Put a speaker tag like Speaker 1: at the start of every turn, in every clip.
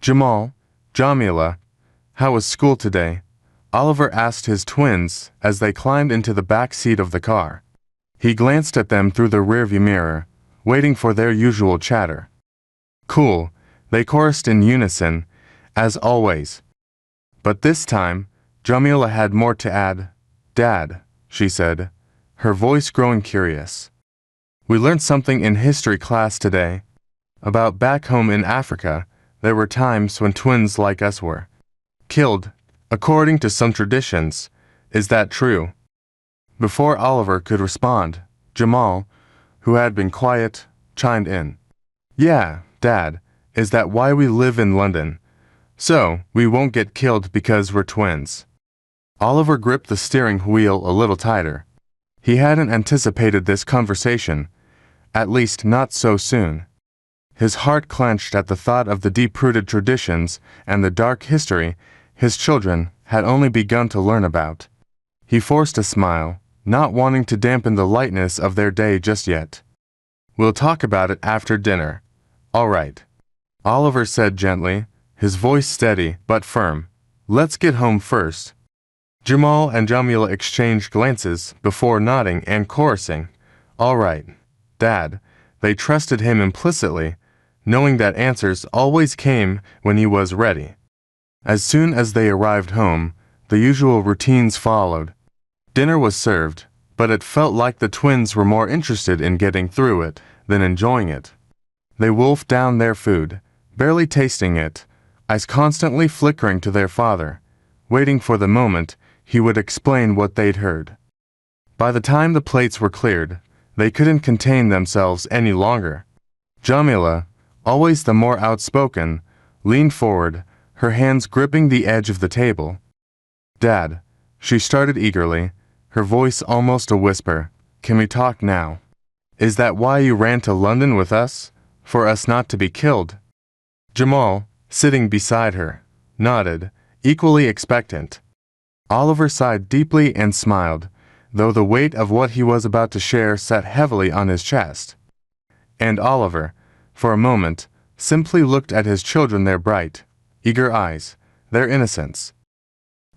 Speaker 1: Jamal, Jamila, how was school today? Oliver asked his twins as they climbed into the back seat of the car. He glanced at them through the rearview mirror, waiting for their usual chatter. Cool, they chorused in unison, as always. But this time, Jamila had more to add. Dad, she said, her voice growing curious. We learned something in history class today. About back home in Africa, there were times when twins like us were killed, according to some traditions. Is that true? Before Oliver could respond, Jamal, who had been quiet, chimed in. Yeah, Dad, is that why we live in London? So, we won't get killed because we're twins. Oliver gripped the steering wheel a little tighter. He hadn't anticipated this conversation, at least not so soon. His heart clenched at the thought of the deep-rooted traditions and the dark history his children had only begun to learn about. He forced a smile, not wanting to dampen the lightness of their day just yet. We'll talk about it after dinner. All right, Oliver said gently, his voice steady but firm. Let's get home first. Jamal and Jamila exchanged glances before nodding and chorusing. All right, Dad. They trusted him implicitly, knowing that answers always came when he was ready. As soon as they arrived home, the usual routines followed. Dinner was served, but it felt like the twins were more interested in getting through it than enjoying it. They wolfed down their food, barely tasting it, eyes constantly flickering to their father, waiting for the moment he would explain what they'd heard. By the time the plates were cleared, they couldn't contain themselves any longer. Jamila, always the more outspoken, leaned forward, her hands gripping the edge of the table. Dad, she started eagerly, her voice almost a whisper, can we talk now? Is that why you ran to London with us? For us not to be killed? Jamal, sitting beside her, nodded, equally expectant. Oliver sighed deeply and smiled, though the weight of what he was about to share sat heavily on his chest. And Oliver, for a moment, simply looked at his children, their bright, eager eyes, their innocence.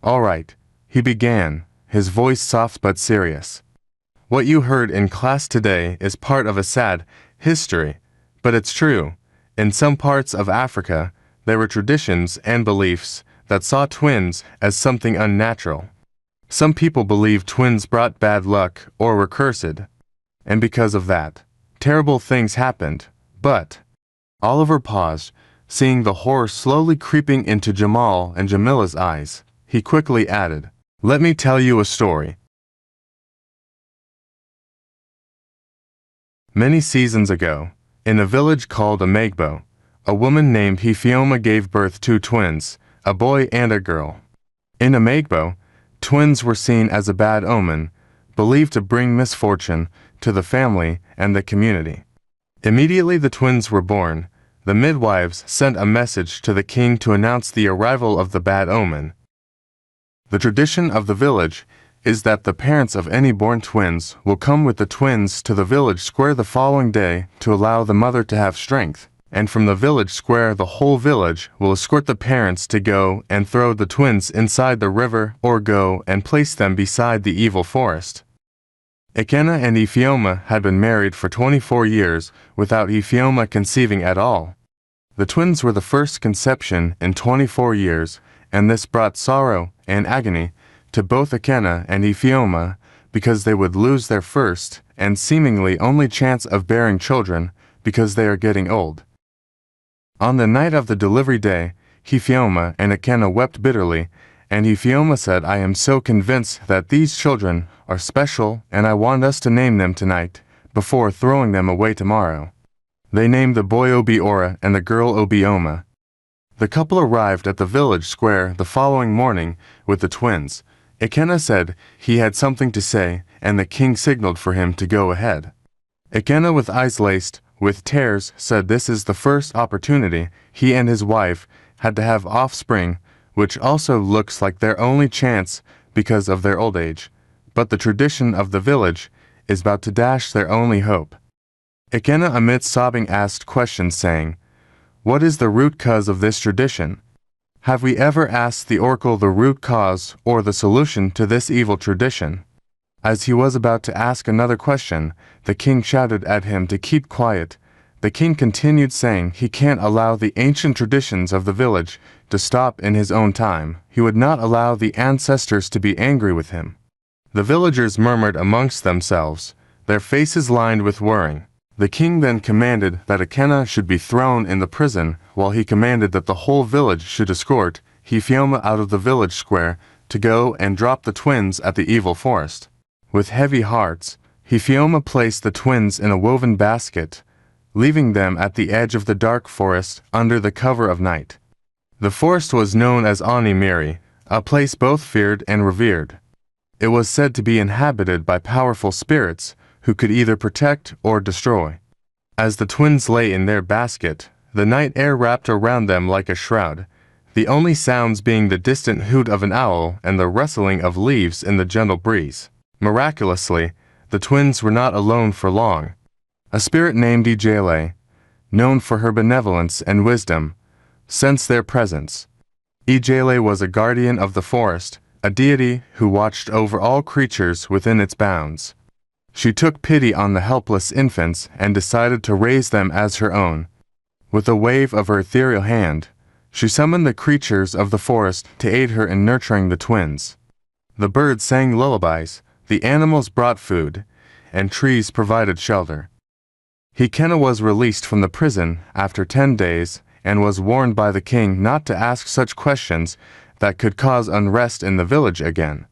Speaker 1: All right, he began, his voice soft but serious. What you heard in class today is part of a sad history, but it's true. In some parts of Africa, there were traditions and beliefs that saw twins as something unnatural. Some people believed twins brought bad luck or were cursed, and because of that, terrible things happened. But Oliver paused, seeing the horror slowly creeping into Jamal and Jamila's eyes. He quickly added, let me tell you a story. Many seasons ago, in a village called Amagbo, a woman named Ifeoma gave birth to twins, a boy and a girl. In Amagbo, twins were seen as a bad omen, believed to bring misfortune to the family and the community. Immediately the twins were born, the midwives sent a message to the king to announce the arrival of the bad omen. The tradition of the village is that the parents of any born twins will come with the twins to the village square the following day to allow the mother to have strength, and from the village square the whole village will escort the parents to go and throw the twins inside the river or go and place them beside the evil forest. Ikenna and Ifeoma had been married for 24 years without Ifeoma conceiving at all. The twins were the first conception in 24 years, and this brought sorrow and agony to both Ikenna and Ifeoma because they would lose their first and seemingly only chance of bearing children because they are getting old. On the night of the delivery day, Ifeoma and Ikenna wept bitterly, and Ifeoma said, I am so convinced that these children are special and I want us to name them tonight, before throwing them away tomorrow. They named the boy Obiora and the girl Obioma. The couple arrived at the village square the following morning with the twins. Ikenna said he had something to say, and the king signaled for him to go ahead. Ikenna, with eyes laced with tears, said this is the first opportunity he and his wife had to have offspring, which also looks like their only chance because of their old age. But the tradition of the village is about to dash their only hope. Ikenna, amidst sobbing, asked questions saying, What is the root cause of this tradition? Have we ever asked the oracle the root cause or the solution to this evil tradition? As he was about to ask another question, the king shouted at him to keep quiet. The king continued saying he can't allow the ancient traditions of the village to stop in his own time. He would not allow the ancestors to be angry with him. The villagers murmured amongst themselves, their faces lined with worrying. The king then commanded that Ikenna should be thrown in the prison, while he commanded that the whole village should escort Ifeoma out of the village square to go and drop the twins at the evil forest. With heavy hearts, Ifeoma placed the twins in a woven basket, leaving them at the edge of the dark forest under the cover of night. The forest was known as Onimiri, a place both feared and revered. It was said to be inhabited by powerful spirits who could either protect or destroy. As the twins lay in their basket, the night air wrapped around them like a shroud, the only sounds being the distant hoot of an owl and the rustling of leaves in the gentle breeze. Miraculously, the twins were not alone for long. A spirit named Ijele, known for her benevolence and wisdom, sensed their presence. Ijele was a guardian of the forest, a deity who watched over all creatures within its bounds. She took pity on the helpless infants and decided to raise them as her own. With a wave of her ethereal hand, she summoned the creatures of the forest to aid her in nurturing the twins. The birds sang lullabies, the animals brought food, and trees provided shelter. Ikenna was released from the prison after 10 days and was warned by the king not to ask such questions that could cause unrest in the village again.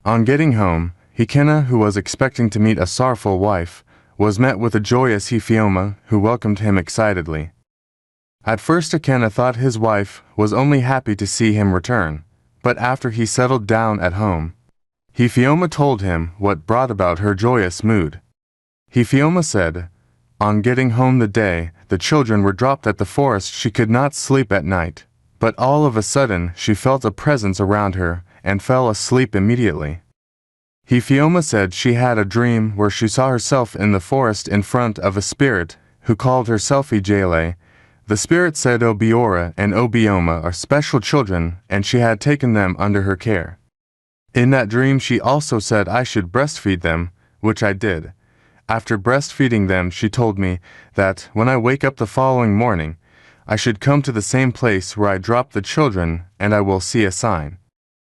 Speaker 1: On getting home, Ikenna, who was expecting to meet a sorrowful wife, was met with a joyous Ifeoma who welcomed him excitedly. At first Ikenna thought his wife was only happy to see him return, but after he settled down at home, Ifeoma told him what brought about her joyous mood. Ifeoma said, on getting home the day the children were dropped at the forest, she could not sleep at night, but all of a sudden she felt a presence around her and fell asleep immediately. Ifeoma said she had a dream where she saw herself in the forest in front of a spirit who called herself Ijele. The spirit said Obiora and Obioma are special children and she had taken them under her care. In that dream she also said I should breastfeed them, which I did. After breastfeeding them, she told me that when I wake up the following morning, I should come to the same place where I dropped the children and I will see a sign.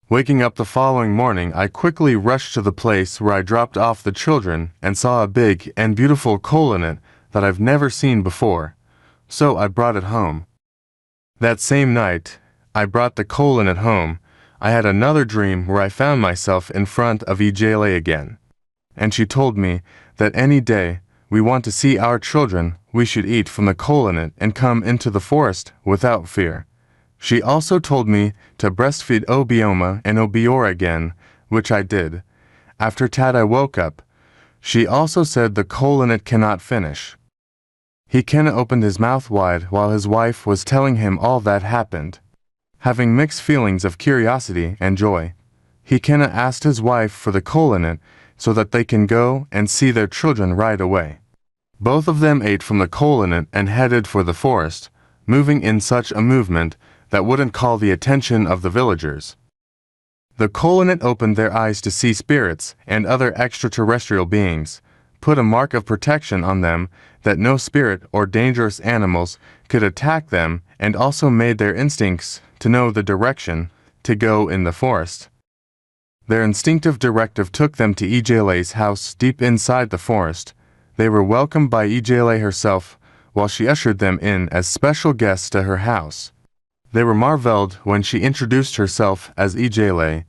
Speaker 1: Waking up the following morning, I quickly rushed to the place where I dropped off the children and saw a big and beautiful coal in it that I've never seen before, so I brought it home. That same night, I brought the coal in it home. I had another dream where I found myself in front of Ijele again, and she told me that any day we want to see our children, we should eat from the coal in it and come into the forest without fear. She also told me to breastfeed Obioma and Obiora again, which I did. After I woke up, she also said the coal in it cannot finish. Ikenna opened his mouth wide while his wife was telling him all that happened. Having mixed feelings of curiosity and joy, Ikenna asked his wife for the coal in it so that they can go and see their children right away. Both of them ate from the coal in it and headed for the forest, moving in such a movement that wouldn't call the attention of the villagers. The coal in it opened their eyes to see spirits and other extraterrestrial beings, put a mark of protection on them that no spirit or dangerous animals could attack them, and also made their instincts to know the direction to go in the forest. Their instinctive directive took them to Ijele's house deep inside the forest. They were welcomed by Ijele herself while she ushered them in as special guests to her house. They were marveled when she introduced herself as Ijele.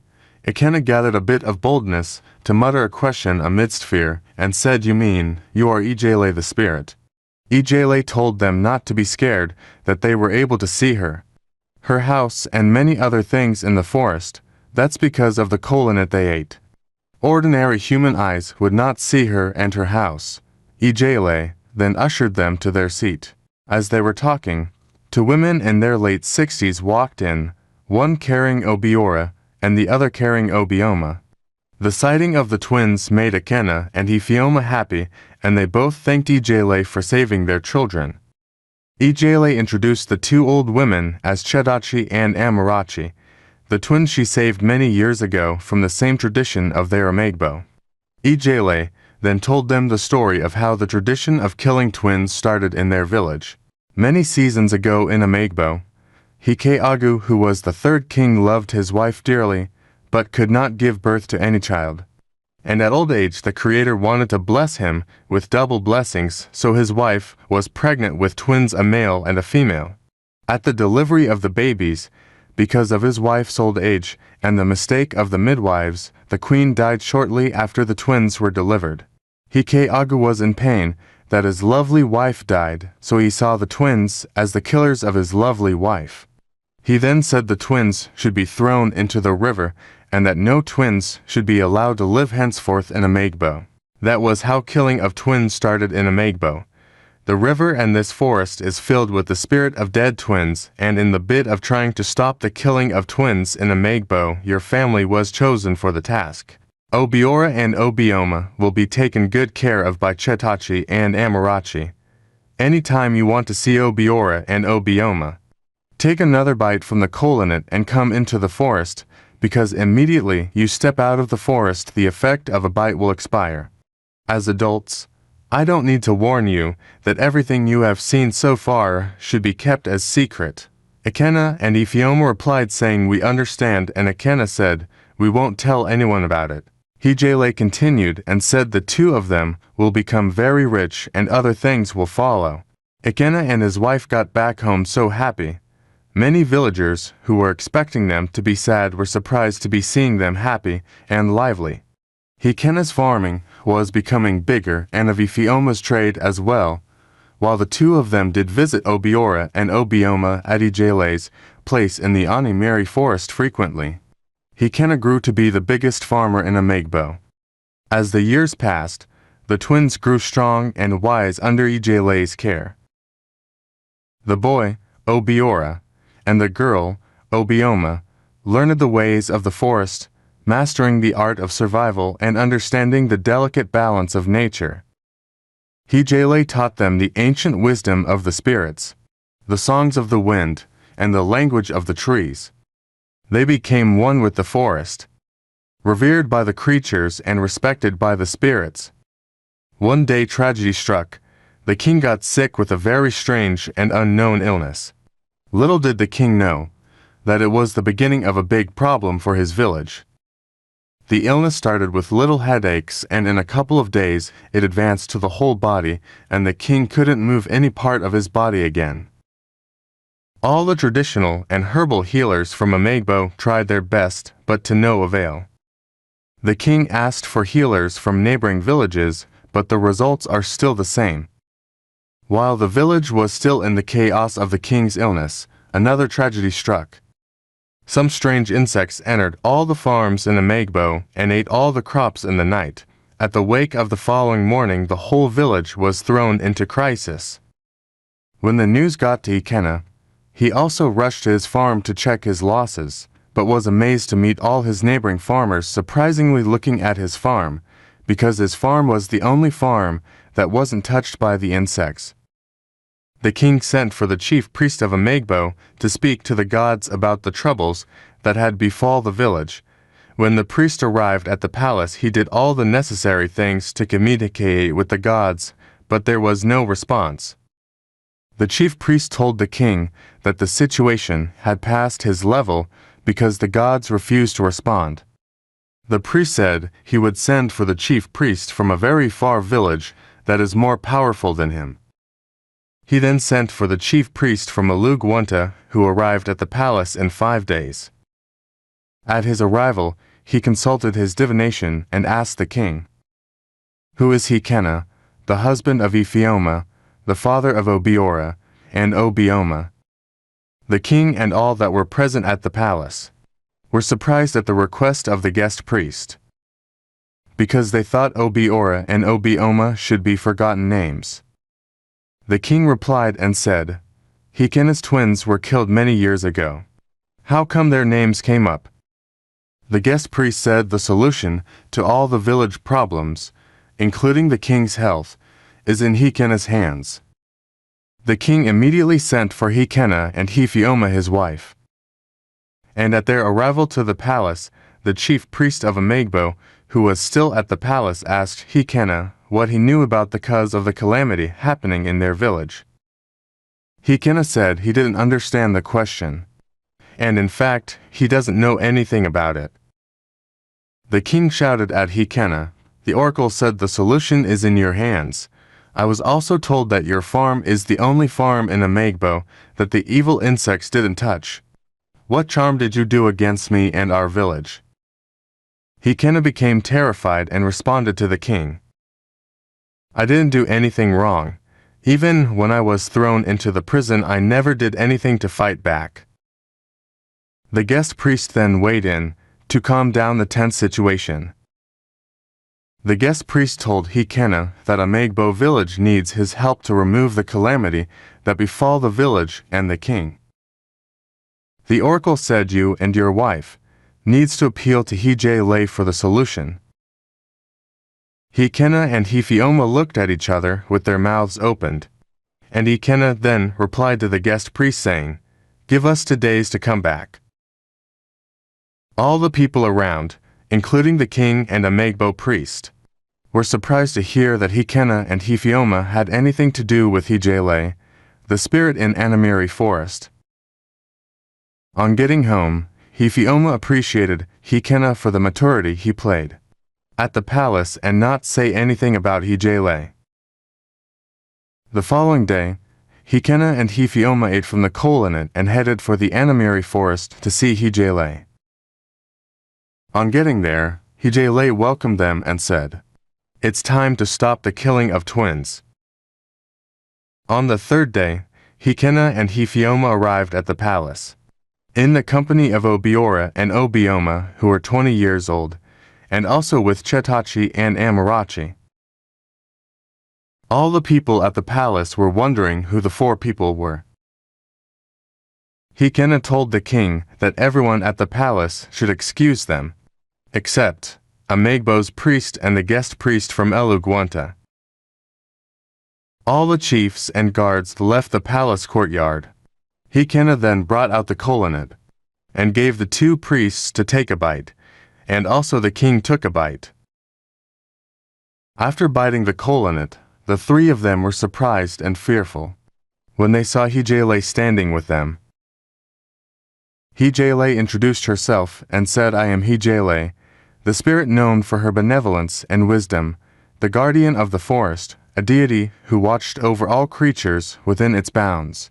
Speaker 1: Ikenna gathered a bit of boldness to mutter a question amidst fear and said, "You mean, you are Ijele the spirit?" Ijele told them not to be scared, that they were able to see her, her house and many other things in the forest. That's because of the coal in it they ate. Ordinary human eyes would not see her and her house. Ijele then ushered them to their seat. As they were talking, two women in their late 60s walked in, one carrying Obiora and the other carrying Obioma. The sighting of the twins made Ikenna and Ifeoma happy, and they both thanked Ijele for saving their children. Ijele introduced the two old women as Chedachi and Amarachi, the twins she saved many years ago from the same tradition of their Amegbo. Ijele then told them the story of how the tradition of killing twins started in their village. Many seasons ago in Amegbo, Hikeagu, who was the third king, loved his wife dearly, but could not give birth to any child. And at old age the Creator wanted to bless him with double blessings, so his wife was pregnant with twins, a male and a female. At the delivery of the babies, because of his wife's old age and the mistake of the midwives, the queen died shortly after the twins were delivered. Hikeagu was in pain that his lovely wife died, so he saw the twins as the killers of his lovely wife. He then said the twins should be thrown into the river and that no twins should be allowed to live henceforth in Amegbo. That was how killing of twins started in Amegbo. The river and this forest is filled with the spirit of dead twins, and in the bid of trying to stop the killing of twins in Amegbo, your family was chosen for the task. Obiora and Obioma will be taken good care of by Chetachi and Amarachi. Anytime you want to see Obiora and Obioma, take another bite from the cola and come into the forest, because immediately you step out of the forest the effect of a bite will expire. As adults, I don't need to warn you that everything you have seen so far should be kept as secret. Ikenna and Ifeoma replied saying we understand, and Ikenna said we won't tell anyone about it. Hijele continued and said the two of them will become very rich and other things will follow. Ikenna and his wife got back home so happy. Many villagers who were expecting them to be sad were surprised to be seeing them happy and lively. Ikenna's farming was becoming bigger and of Ifeoma's trade as well, while the two of them did visit Obiora and Obioma at Ijele's place in the Animiri forest frequently. Ikenna grew to be the biggest farmer in Amegbo. As the years passed, the twins grew strong and wise under Ijele's care. The boy, Obiora, and the girl, Obioma, learned the ways of the forest, mastering the art of survival and understanding the delicate balance of nature. Hijele taught them the ancient wisdom of the spirits, the songs of the wind, and the language of the trees. They became one with the forest, revered by the creatures and respected by the spirits. One day tragedy struck. The king got sick with a very strange and unknown illness. Little did the king know that it was the beginning of a big problem for his village. The illness started with little headaches, and in a couple of days it advanced to the whole body, and the king couldn't move any part of his body again. All the traditional and herbal healers from Amegbo tried their best, but to no avail. The king asked for healers from neighboring villages, but the results are still the same. While the village was still in the chaos of the king's illness, another tragedy struck. Some strange insects entered all the farms in Amegbo and ate all the crops in the night. At the wake of the following morning, the whole village was thrown into crisis. When the news got to Ikenna, he also rushed to his farm to check his losses, but was amazed to meet all his neighboring farmers surprisingly looking at his farm, because his farm was the only farm that wasn't touched by the insects. The king sent for the chief priest of Amegbo to speak to the gods about the troubles that had befall the village. When the priest arrived at the palace, he did all the necessary things to communicate with the gods, but there was no response. The chief priest told the king that the situation had passed his level because the gods refused to respond. The priest said he would send for the chief priest from a very far village that is more powerful than him. He then sent for the chief priest from Alugwanta, who arrived at the palace in 5 days. At his arrival, he consulted his divination and asked the king, "Who is Ikenna, the husband of Ifeoma, the father of Obiora and Obioma?" The king and all that were present at the palace were surprised at the request of the guest priest, because they thought Obiora and Obioma should be forgotten names. The king replied and said, "Ikenna's twins were killed many years ago. How come their names came up?" The guest priest said the solution to all the village problems, including the king's health, is in Ikenna's hands. The king immediately sent for Hikena and Hephioma his wife. And at their arrival to the palace, the chief priest of Amagbo, who was still at the palace, asked Hikena what he knew about the cause of the calamity happening in their village. Hikena said he didn't understand the question, and in fact, he doesn't know anything about it. The king shouted at Hikena, "The oracle said the solution is in your hands. I was also told that your farm is the only farm in Amagbo that the evil insects didn't touch. What charm did you do against me and our village?" Hikena became terrified and responded to the king, "I didn't do anything wrong. Even when I was thrown into the prison, I never did anything to fight back." The guest priest then weighed in to calm down the tense situation. The guest priest told Hikena that Amagbo village needs his help to remove the calamity that befall the village and the king. The oracle said you and your wife needs to appeal to Hijele for the solution. Hikena and Hephioma looked at each other with their mouths opened, and Hikena then replied to the guest priest saying, "Give us 2 days to come back." All the people around, including the king and Amagbo priest, were surprised to hear that Hikena and Hephioma had anything to do with Hijele, the spirit in Anamiri forest. On getting home, Hephioma appreciated Hikena for the maturity he played at the palace and not say anything about Hijele. The following day, Hikena and Hephioma ate from the coal in it and headed for the Anamiri forest to see Hijele. On getting there, Hijele welcomed them and said, "It's time to stop the killing of twins." On the 3rd day, Hikena and Hephioma arrived at the palace, in the company of Obiora and Obioma, who were 20 years old, and also with Chetachi and Amarachi. All the people at the palace were wondering who the 4 people were. Hikena told the king that everyone at the palace should excuse them, except Amagbo's priest and the guest priest from Eluguanta. All the chiefs and guards left the palace courtyard. Hikena then brought out the kolanut and gave the 2 priests to take a bite, and also the king took a bite. After biting the kolanut, the 3 of them were surprised and fearful when they saw Hijele standing with them. Hijele introduced herself and said, "I am Hijele, the spirit known for her benevolence and wisdom, the guardian of the forest, a deity who watched over all creatures within its bounds.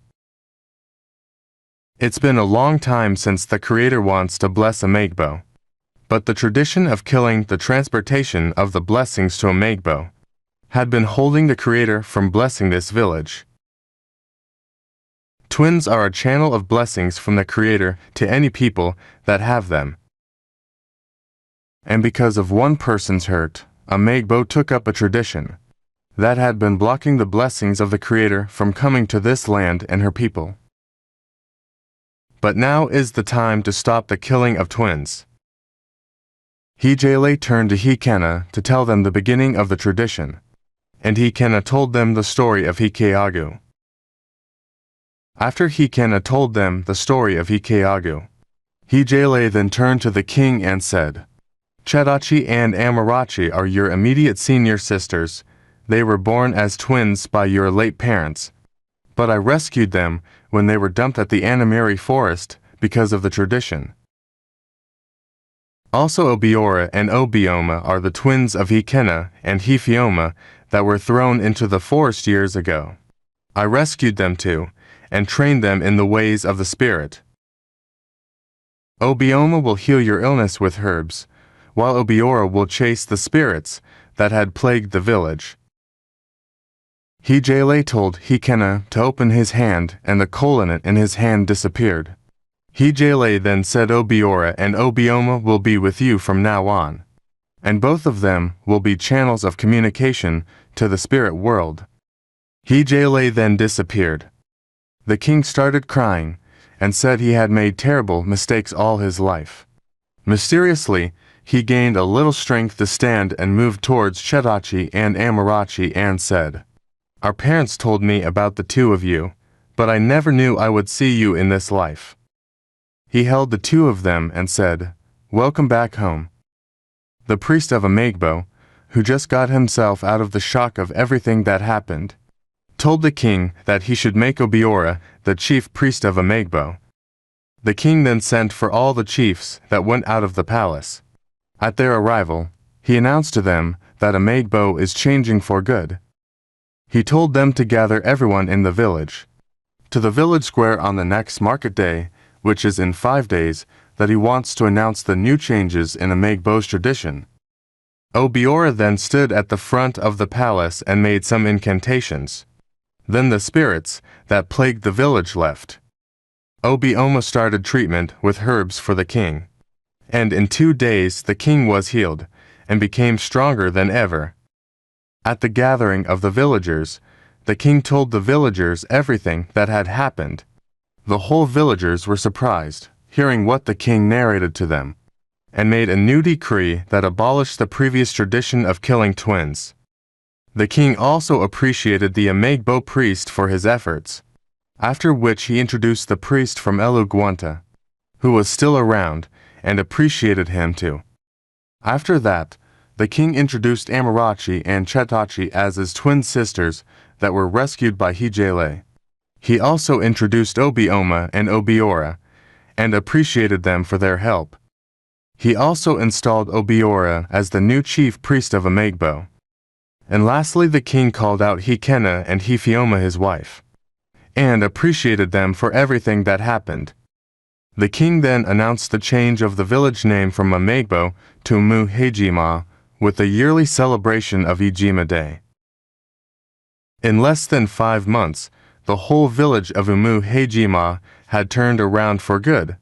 Speaker 1: It's been a long time since the Creator wants to bless Amagbo, but the tradition of killing the transportation of the blessings to Amagbo had been holding the Creator from blessing this village. Twins are a channel of blessings from the Creator to any people that have them. And because of one person's hurt, Amagbo took up a tradition that had been blocking the blessings of the Creator from coming to this land and her people. But now is the time to stop the killing of twins." Hijele turned to Hikena to tell them the beginning of the tradition, and Hikena told them the story of Hikeagu. After Hikena told them the story of Hikeagu, Hijele then turned to the king and said, "Chetachi and Amarachi are your immediate senior sisters. They were born as twins by your late parents, but I rescued them when they were dumped at the Anamiri forest because of the tradition. Also Obiora and Obioma are the twins of Hikena and Hephioma that were thrown into the forest years ago. I rescued them too, and trained them in the ways of the spirit. Obioma will heal your illness with herbs, while Obiora will chase the spirits that had plagued the village." Hijele told Hikena to open his hand, and the kolanut in his hand disappeared. Hijele then said, "Obiora and Obioma will be with you from now on, and both of them will be channels of communication to the spirit world." Hijele then disappeared. The king started crying and said he had made terrible mistakes all his life. Mysteriously, he gained a little strength to stand and moved towards Chetachi and Amarachi and said, Our parents told me about the two of you, but I never knew I would see you in this life." He held the two of them and said, "Welcome back home." The priest of Amagbo, who just got himself out of the shock of everything that happened, told the king that he should make Obiora the chief priest of Amagbo. The king then sent for all the chiefs that went out of the palace. At their arrival, he announced to them that Amagbo is changing for good. He told them to gather everyone in the village to the village square on the next market day, which is in 5 days, that he wants to announce the new changes in Amagbo's tradition. Obiora then stood at the front of the palace and made some incantations. Then the spirits that plagued the village left. Obioma started treatment with herbs for the king. And in 2 days the king was healed, and became stronger than ever. At the gathering of the villagers, the king told the villagers everything that had happened. The whole villagers were surprised, hearing what the king narrated to them, and made a new decree that abolished the previous tradition of killing twins. The king also appreciated the Amagbo priest for his efforts, after which he introduced the priest from Eluguanta, who was still around, and appreciated him too. After that, the king introduced Amarachi and Chetachi as his twin sisters that were rescued by Hijele. He also introduced Obioma and Obiora, and appreciated them for their help. He also installed Obiora as the new chief priest of Amagbo. And lastly the king called out Hikena and Hifioma his wife, and appreciated them for everything that happened. The king then announced the change of the village name from Amagbo to Umuhejima, with the yearly celebration of Ijima Day. In less than 5 months, the whole village of Umuhejima had turned around for good.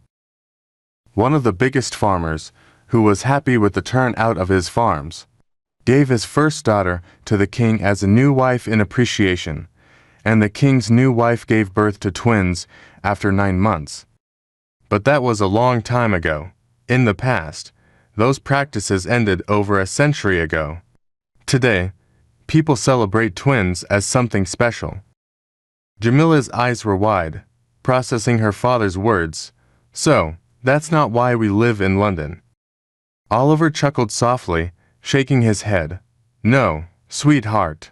Speaker 1: One of the biggest farmers, who was happy with the turnout of his farms, gave his first daughter to the king as a new wife in appreciation, and the king's new wife gave birth to twins after 9 months. But that was a long time ago. In the past, those practices ended over a century ago. Today, people celebrate twins as something special. Jamila's eyes were wide, processing her father's words. "So, that's not why we live in London." Oliver chuckled softly, shaking his head. "No, sweetheart.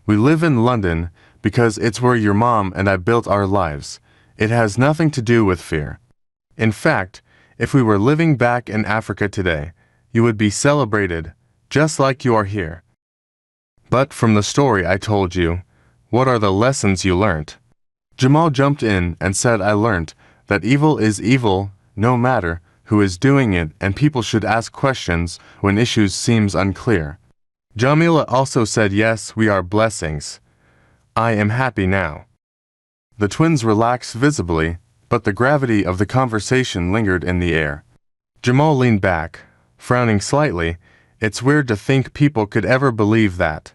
Speaker 1: We live in London because it's where your mom and I built our lives. It has nothing to do with fear. In fact, if we were living back in Africa today, you would be celebrated, just like you are here." "But from the story I told you, what are the lessons you learnt?" Jamal jumped in and said, "I learnt that evil is evil no matter who is doing it, and people should ask questions when issues seems unclear." Jamila also said, "Yes, we are blessings. I am happy now." The twins relaxed visibly, but the gravity of the conversation lingered in the air. Jamal leaned back, frowning slightly. "It's weird to think people could ever believe that."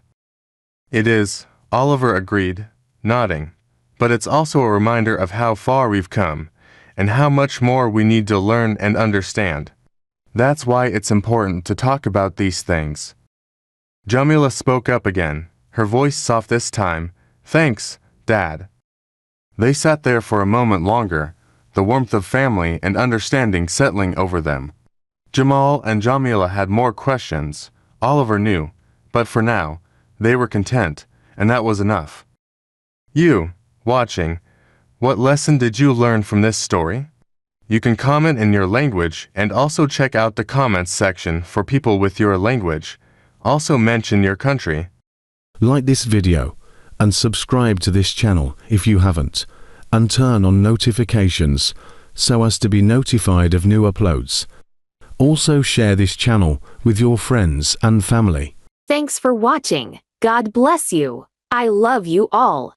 Speaker 1: "It is," Oliver agreed, nodding. "But it's also a reminder of how far we've come, and how much more we need to learn and understand. That's why it's important to talk about these things." Jamila spoke up again, her voice soft this time. "Thanks, Dad." They sat there for a moment longer, the warmth of family and understanding settling over them. Jamal and Jamila had more questions, Oliver knew, but for now, they were content, and that was enough. You, watching, what lesson did you learn from this story? You can comment in your language and also check out the comments section for people with your language. Also mention your country.
Speaker 2: Like this video and subscribe to this channel if you haven't, and turn on notifications so as to be notified of new uploads. Also share this channel with your friends and family.
Speaker 3: Thanks for watching. God bless you. I love you all.